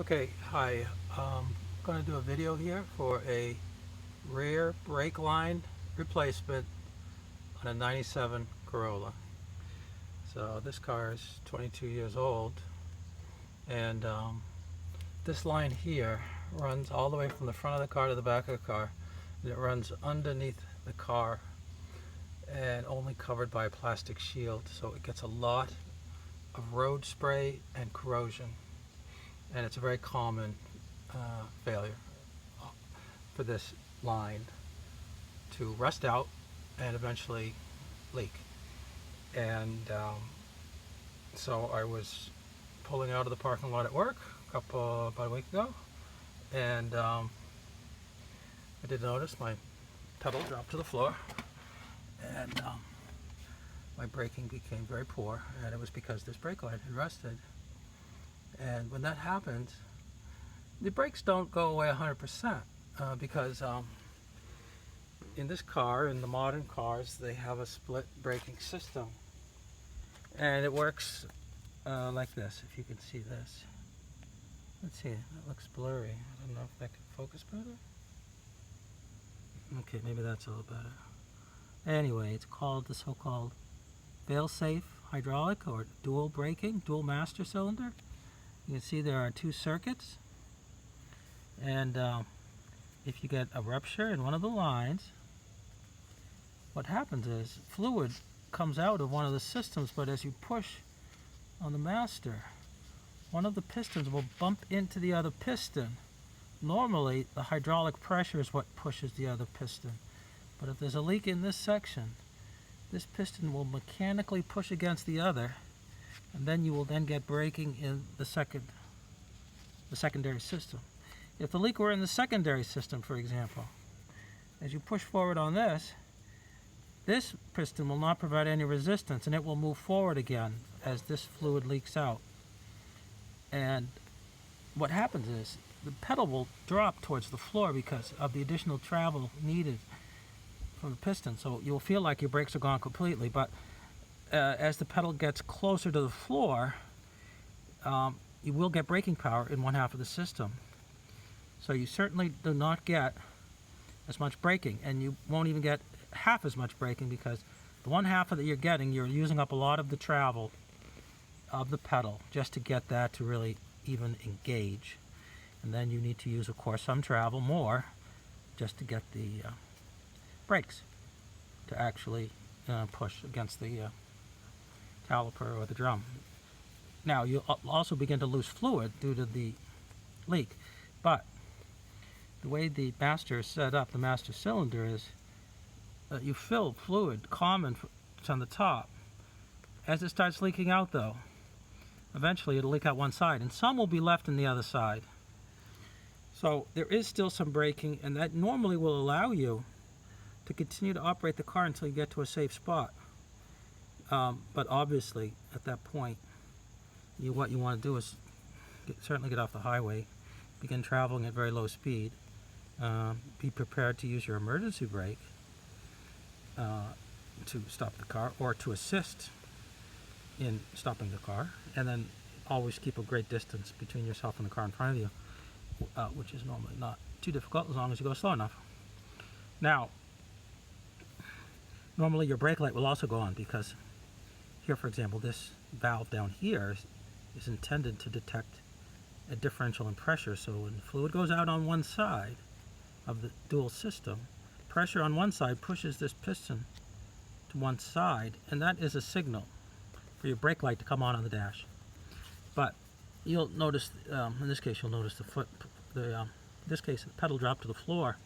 Okay, hi. I'm going to do a video here for a rear brake line replacement on a 97 Corolla. So this car is 22 years old, and this line here runs all the way from the front of the car to the back of the car, and it runs underneath the car and only covered by a plastic shield, so it gets a lot of road spray and corrosion, and it's a very common failure for this line to rust out and eventually leak. And so I was pulling out of the parking lot at work about a week ago, and I did notice my pedal dropped to the floor, and my braking became very poor, and it was because this brake line had rusted. And when that happens, the brakes don't go away 100%, because in this car, in the modern cars, they have a split braking system, and it works like this. If you can see this, let's see, it looks blurry. I don't know if that can focus better. Okay, maybe that's a little better. Anyway, it's called the so-called fail-safe hydraulic or dual braking, dual master cylinder. You can see there are two circuits, and if you get a rupture in one of the lines, what happens is fluid comes out of one of the systems, but as you push on the master, one of the pistons will bump into the other piston. Normally, the hydraulic pressure is what pushes the other piston, but if there's a leak in this section, this piston will mechanically push against the other, and then you will then get braking in the secondary system. If the leak were in the secondary system, for example, as you push forward on this piston will not provide any resistance, and it will move forward again as this fluid leaks out. And what happens is the pedal will drop towards the floor because of the additional travel needed from the piston. So you'll feel like your brakes are gone completely, but as the pedal gets closer to the floor, you will get braking power in one half of the system. So you certainly do not get as much braking, and you won't even get half as much braking, because the one half that you're getting, you're using up a lot of the travel of the pedal just to get that to really even engage. And then you need to use, of course, some travel more just to get the brakes to actually push against the caliper or the drum. Now you'll also begin to lose fluid due to the leak, but the way the master is set up, the master cylinder, is you fill fluid common on the top. As it starts leaking out, though, eventually it'll leak out one side, and some will be left in the other side. So there is still some braking, and that normally will allow you to continue to operate the car until you get to a safe spot. But obviously, at that point, what you want to do is certainly get off the highway, begin traveling at very low speed, be prepared to use your emergency brake to stop the car, or to assist in stopping the car, and then always keep a great distance between yourself and the car in front of you, which is normally not too difficult as long as you go slow enough. Now, normally your brake light will also go on, because here, for example, this valve down here is intended to detect a differential in pressure. So when fluid goes out on one side of the dual system, pressure on one side pushes this piston to one side, and that is a signal for your brake light to come on the dash. But you'll notice, in this case, you'll notice in this case, the pedal dropped to the floor.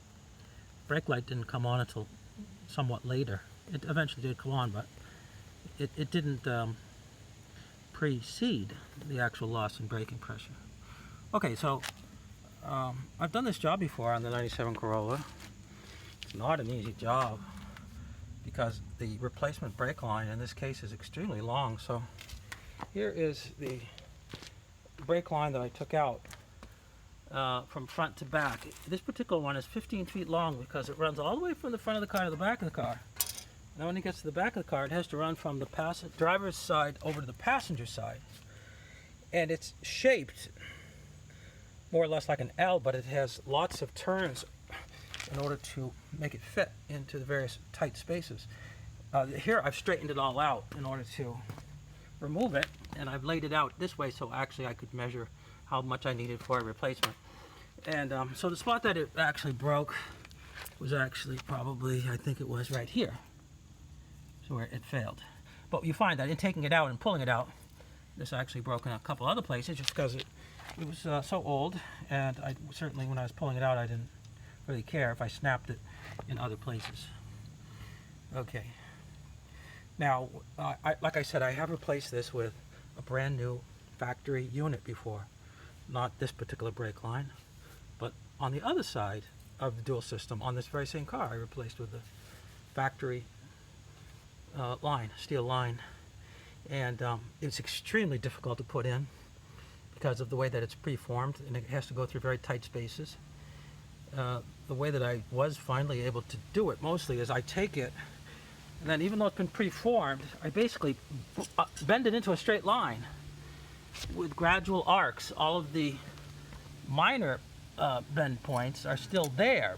Brake light didn't come on until somewhat later. It eventually did come on, but it didn't precede the actual loss in braking pressure. Okay, so I've done this job before on the 97 Corolla. It's not an easy job, because the replacement brake line in this case is extremely long. So here is the brake line that I took out from front to back. This particular one is 15 feet long, because it runs all the way from the front of the car to the back of the car. Now when it gets to the back of the car, it has to run from the driver's side over to the passenger side. And it's shaped more or less like an L, but it has lots of turns in order to make it fit into the various tight spaces. Here I've straightened it all out in order to remove it, and I've laid it out this way so actually I could measure how much I needed for a replacement. And so the spot that it actually broke was actually probably, I think it was right here, so where it failed. But you find that in taking it out and pulling it out, this actually broke in a couple other places just because it was so old, and I certainly, when I was pulling it out, I didn't really care if I snapped it in other places. Okay. Now, like I said, I have replaced this with a brand new factory unit before. Not this particular brake line, but on the other side of the dual system, on this very same car, I replaced with the factory line, steel line. And it's extremely difficult to put in because of the way that it's preformed, and it has to go through very tight spaces. The way that I was finally able to do it mostly is I take it, and then even though it's been preformed, I basically bend it into a straight line with gradual arcs. All of the minor bend points are still there,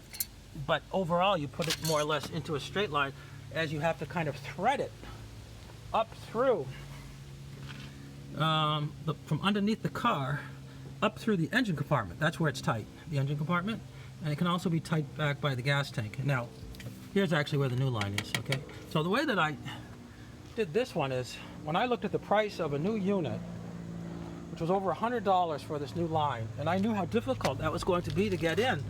but overall you put it more or less into a straight line as you have to kind of thread it up through from underneath the car up through the engine compartment. That's where it's tight, the engine compartment, and it can also be tight back by the gas tank. Now, here's actually where the new line is, okay? So the way that I did this one is, when I looked at the price of a new unit, which was over $100 for this new line, and I knew how difficult that was going to be to get in,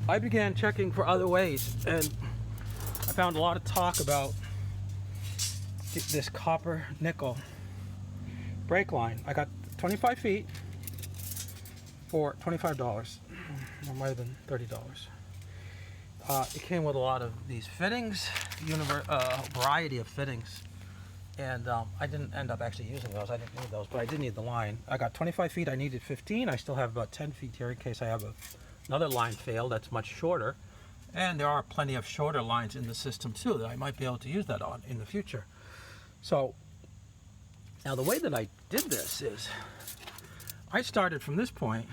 I began checking for other ways, and I found a lot of talk about this copper nickel brake line. I got 25 feet for $25, or might have been $30. It came with a lot of these fittings, a variety of fittings, and I didn't end up actually using those. I didn't need those, but I did need the line. I got 25 feet, I needed 15. I still have about 10 feet here in case I have another line fail that's much shorter. And there are plenty of shorter lines in the system too that I might be able to use that on in the future. So now the way that I did this is I started from this point,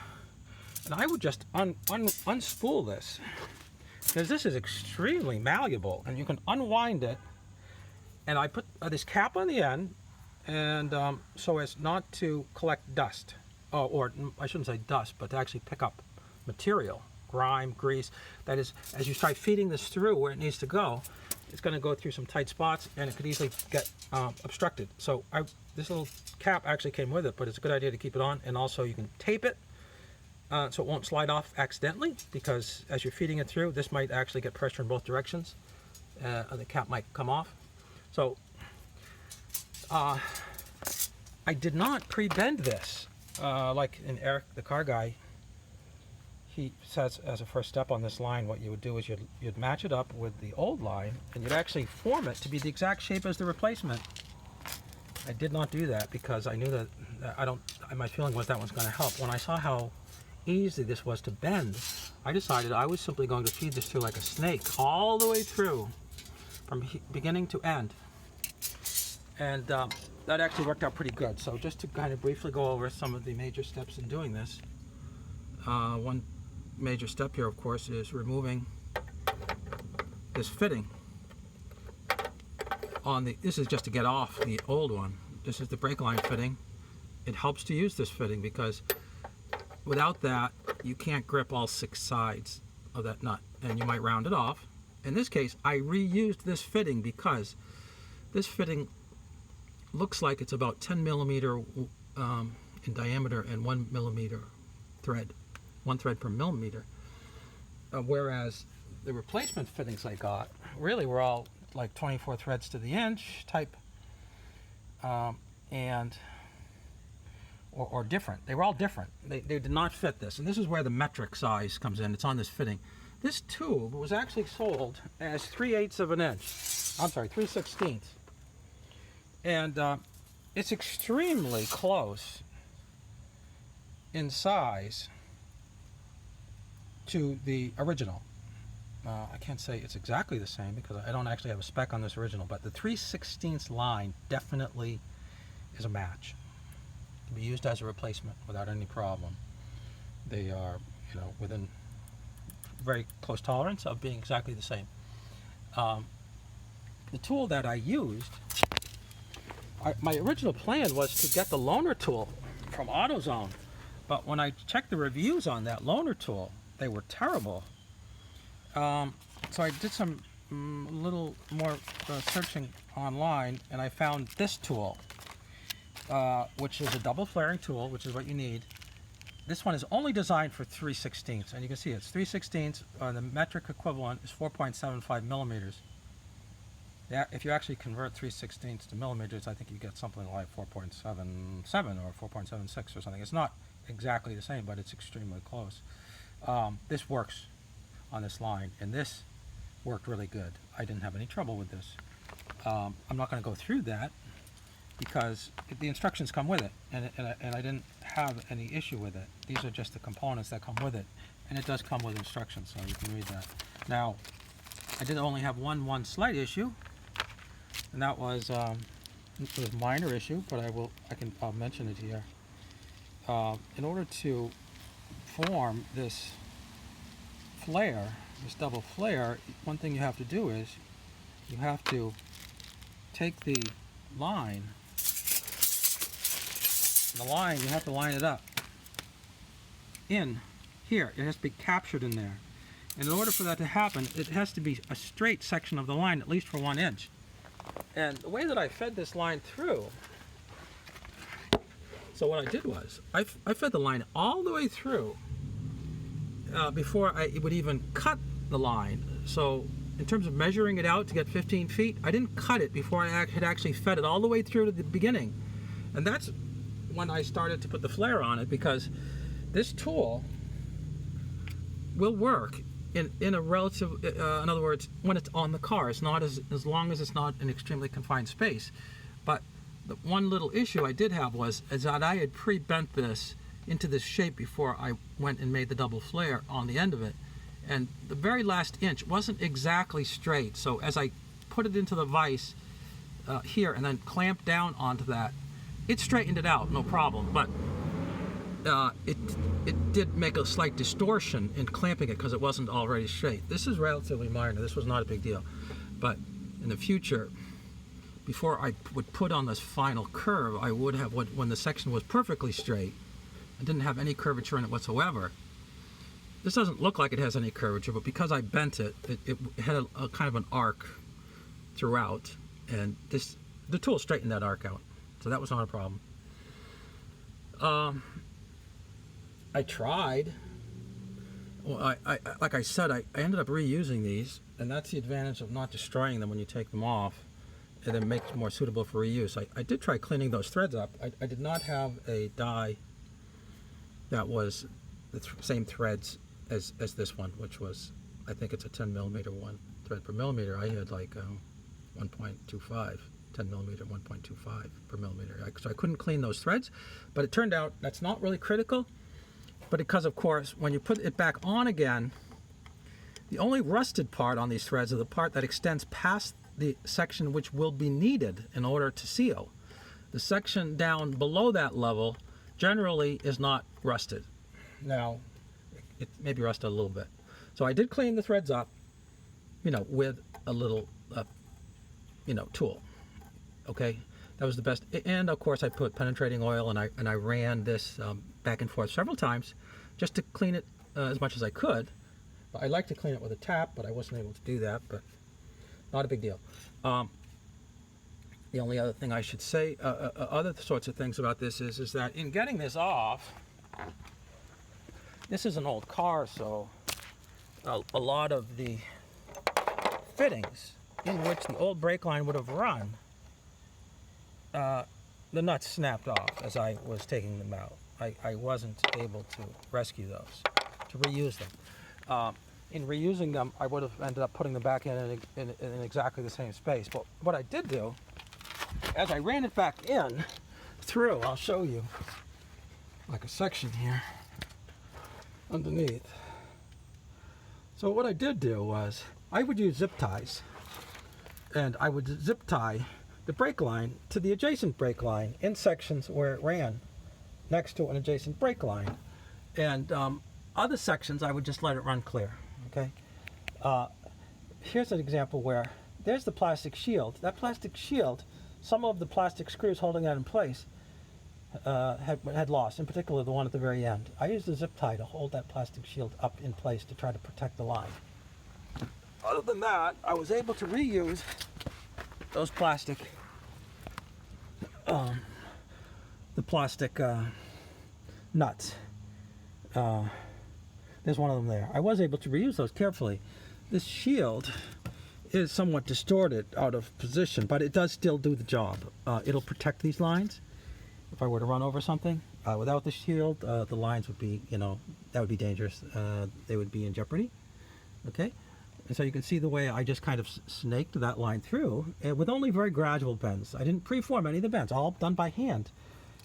and I would just unspool this, because this is extremely malleable and you can unwind it. And I put this cap on the end, and so as not to collect dust, or I shouldn't say dust, but to actually pick up material, grime, grease. That is, as you start feeding this through where it needs to go, it's going to go through some tight spots, and it could easily get obstructed. So this little cap actually came with it, but it's a good idea to keep it on. And also you can tape it so it won't slide off accidentally, because as you're feeding it through, this might actually get pressure in both directions. The cap might come off. So I did not pre-bend this like in Eric, the car guy. He says as a first step on this line, what you would do is you'd match it up with the old line, and you'd actually form it to be the exact shape as the replacement. I did not do that because I knew that my feeling was that was going to help. When I saw how easy this was to bend, I decided I was simply going to feed this through like a snake all the way through from beginning to end. And that actually worked out pretty good. So just to kind of briefly go over some of the major steps in doing this. One major step here, of course, is removing this fitting on this is just to get off the old one. This is the brake line fitting. It helps to use this fitting because without that, you can't grip all 6 sides of that nut, and you might round it off. In this case, I reused this fitting because this fitting looks like it's about 10 millimeter in diameter and 1 millimeter thread. 1 thread per millimeter, whereas the replacement fittings I got really were all like 24 threads to the inch type, and or different. They were all different. They did not fit this, and this is where the metric size comes in. It's on this fitting. This tube was actually sold as 3/8 of an inch. I'm sorry, 3/16, and it's extremely close in size to the original. I can't say it's exactly the same because I don't actually have a spec on this original, but the 3/16 line definitely is a match. It can be used as a replacement without any problem. They are, within very close tolerance of being exactly the same. The tool that I used, my original plan was to get the loaner tool from AutoZone, but when I checked the reviews on that loaner tool, they were terrible. So I did some little more searching online, and I found this tool, which is a double flaring tool, which is what you need. This one is only designed for 3/16, and you can see it's 3/16. The metric equivalent is 4.75 millimeters. Yeah, if you actually convert 3/16 to millimeters, I think you get something like 4.77 or 4.76 or something. It's not exactly the same, but it's extremely close. This works on this line, and this worked really good. I didn't have any trouble with this. I'm not going to go through that because the instructions come with it, and I didn't have any issue with it. These are just the components that come with it, and it does come with instructions, so you can read that. Now, I did only have one slight issue, and that was it was a minor issue, but I'll mention it here. In order to form this flare, this double flare, one thing you have to do is you have to take the line. You have to line it up in here. It has to be captured in there. And in order for that to happen, it has to be a straight section of the line, at least for 1 inch. And the way that I fed this line through, so what I did was, I fed the line all the way through before I would even cut the line. So in terms of measuring it out to get 15 feet, I didn't cut it before I had actually fed it all the way through to the beginning. And that's when I started to put the flare on it, because this tool will work in a relative, in other words, when it's on the car. It's not as long as it's not an extremely confined space. But the one little issue I did have was that I had pre-bent this into this shape before I went and made the double flare on the end of it. And the very last inch wasn't exactly straight. So as I put it into the vise here and then clamped down onto that, it straightened it out, no problem. But it did make a slight distortion in clamping it because it wasn't already straight. This is relatively minor. This was not a big deal. But in the future, before I would put on this final curve, I would have, when the section was perfectly straight and didn't have any curvature in it whatsoever. This doesn't look like it has any curvature, but because I bent it, it had a kind of an arc throughout, and the tool straightened that arc out. So that was not a problem. I tried. Well, like I said, I ended up reusing these, and that's the advantage of not destroying them when you take them off, and it makes them more suitable for reuse. I did try cleaning those threads up. I did not have a die that was the same threads as this one, which was, I think it's a 10 millimeter one thread per millimeter. I had like 1.25. 10 millimeter, 1.25 per millimeter. So I couldn't clean those threads, but it turned out that's not really critical. But because, of course, when you put it back on again, the only rusted part on these threads is the part that extends past the section which will be needed in order to seal. The section down below that level generally is not rusted. Now, it may be rusted a little bit. So I did clean the threads up, with a little, tool. Okay, that was the best. And of course I put penetrating oil, and I ran this back and forth several times just to clean it as much as I could. But I like to clean it with a tap, but I wasn't able to do that, but not a big deal. The only other thing I should say, other sorts of things about this is that in getting this off, this is an old car, so a lot of the fittings in which the old brake line would have run, the nuts snapped off as I was taking them out. I wasn't able to rescue those, to reuse them. In reusing them, I would have ended up putting them back in exactly the same space. But what I did do, as I ran it back in through, I'll show you, like a section here underneath. So what I did do was, I would use zip ties, and I would zip tie the brake line to the adjacent brake line in sections where it ran next to an adjacent brake line. And other sections, I would just let it run clear, okay? Here's an example where there's the plastic shield. That plastic shield, some of the plastic screws holding that in place had lost, in particular the one at the very end. I used a zip tie to hold that plastic shield up in place to try to protect the line. Other than that, I was able to reuse those plastic, the plastic nuts. There's one of them there. I was able to reuse those carefully. This shield is somewhat distorted out of position, but it does still do the job. It'll protect these lines. If I were to run over something, without the shield, the lines would be, that would be dangerous. They would be in jeopardy, okay? And so you can see the way I just kind of snaked that line through, and with only very gradual bends. I didn't preform any of the bends, all done by hand.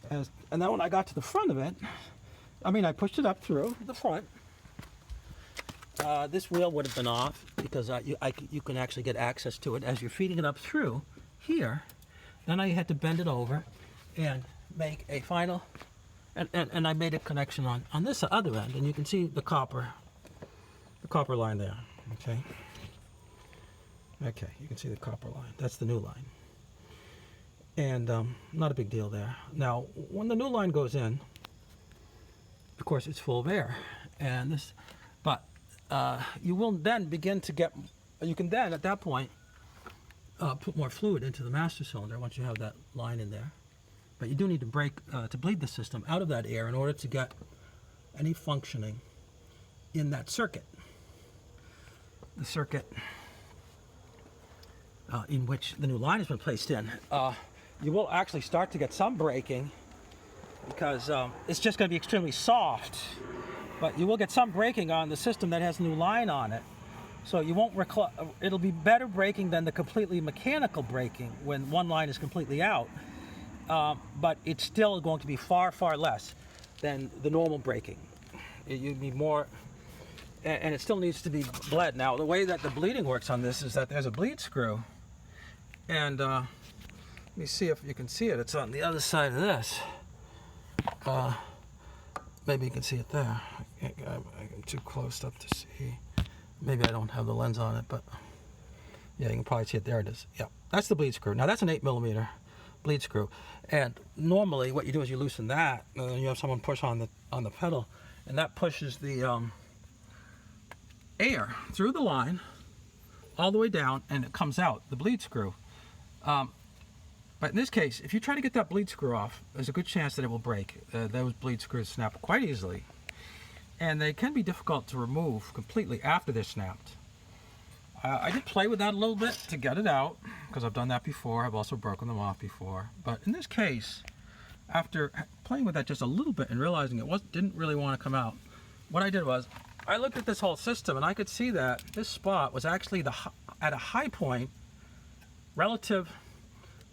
And then when I got to the front of it, I pushed it up through the front. This wheel would have been off because you can actually get access to it as you're feeding it up through here. Then I had to bend it over and make a final, and I made a connection on this other end, and you can see the copper line there. Okay, you can see the copper line. That's the new line, and not a big deal there. Now, when the new line goes in, of course, it's full of air, and this, but you will then begin to get. You can then, at that point, put more fluid into the master cylinder once you have that line in there. But you do need to bleed the system out of that air in order to get any functioning in that circuit. The circuit in which the new line has been placed in. You will actually start to get some braking because it's just going to be extremely soft. But you will get some braking on the system that has a new line on it. So you won't it'll be better braking than the completely mechanical braking when one line is completely out. But it's still going to be far, far less than the normal braking. You'd be more, and it still needs to be bled. Now, the way that the bleeding works on this is that there's a bleed screw, and let me see if you can see it. It's on the other side of this. Maybe you can see it there. I'm too close up to see. Maybe I don't have the lens on it, but yeah, you can probably see it. There it is. Yeah, that's the bleed screw. Now, that's an 8mm bleed screw, and normally what you do is you loosen that, and then you have someone push on the pedal, and that pushes the air through the line all the way down, and it comes out the bleed screw. But in this case, if you try to get that bleed screw off, there's a good chance that it will break. Those bleed screws snap quite easily, and they can be difficult to remove completely after they're snapped. I did play with that a little bit to get it out, because I've done that before. I've also broken them off before. But in this case, after playing with that just a little bit and realizing it didn't really want to come out, what I did was I looked at this whole system, and I could see that this spot was actually at a high point relative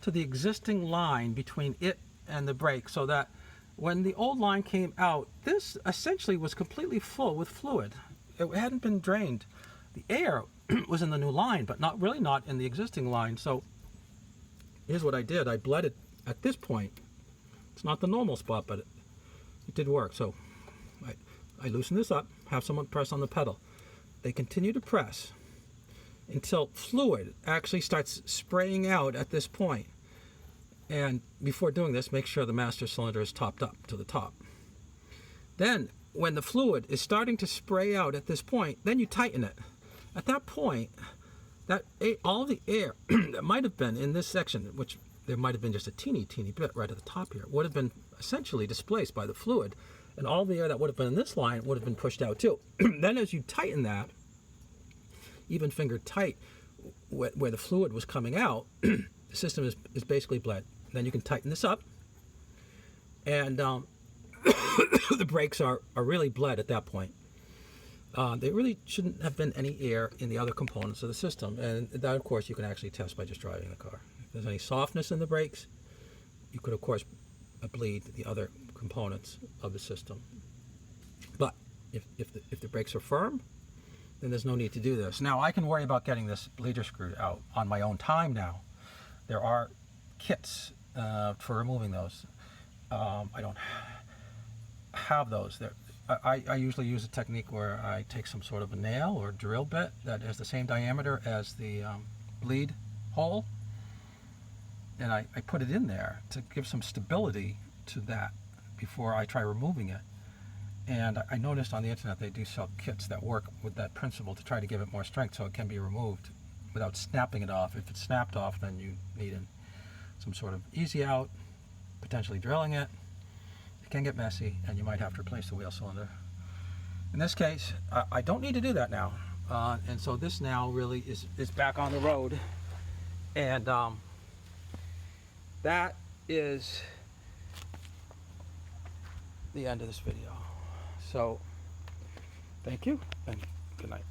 to the existing line between it and the brake, so that when the old line came out, this essentially was completely full with fluid. It hadn't been drained. The air was in the new line, but not in the existing line. So here's what I did. I bled it at this point. It's not the normal spot, but it did work. So I loosen this up, have someone press on the pedal. They continue to press until fluid actually starts spraying out at this point. And before doing this, make sure the master cylinder is topped up to the top. Then, when the fluid is starting to spray out at this point, then you tighten it. At that point, all the air that might have been in this section, which there might have been just a teeny bit right at the top here, would have been essentially displaced by the fluid, and all the air that would have been in this line would have been pushed out too. Then as you tighten that, even finger tight, where the fluid was coming out, the system is basically bled. Then you can tighten this up, and the brakes are really bled at that point. There really shouldn't have been any air in the other components of the system, and that, of course, you can actually test by just driving the car. If there's any softness in the brakes, you could, of course, bleed the other components of the system. But if the brakes are firm, then there's no need to do this. Now, I can worry about getting this bleeder screwed out on my own time now. There are kits for removing those. I don't have those. I usually use a technique where I take some sort of a nail or drill bit that has the same diameter as the bleed hole, and I put it in there to give some stability to that before I try removing it. And I noticed on the internet they do sell kits that work with that principle to try to give it more strength so it can be removed without snapping it off. If it's snapped off, then you need some sort of easy out, potentially drilling it. It can get messy, and you might have to replace the wheel cylinder. In this case, I don't need to do that now. And so this now really is back on the road. And that is the end of this video. So, thank you, and good night.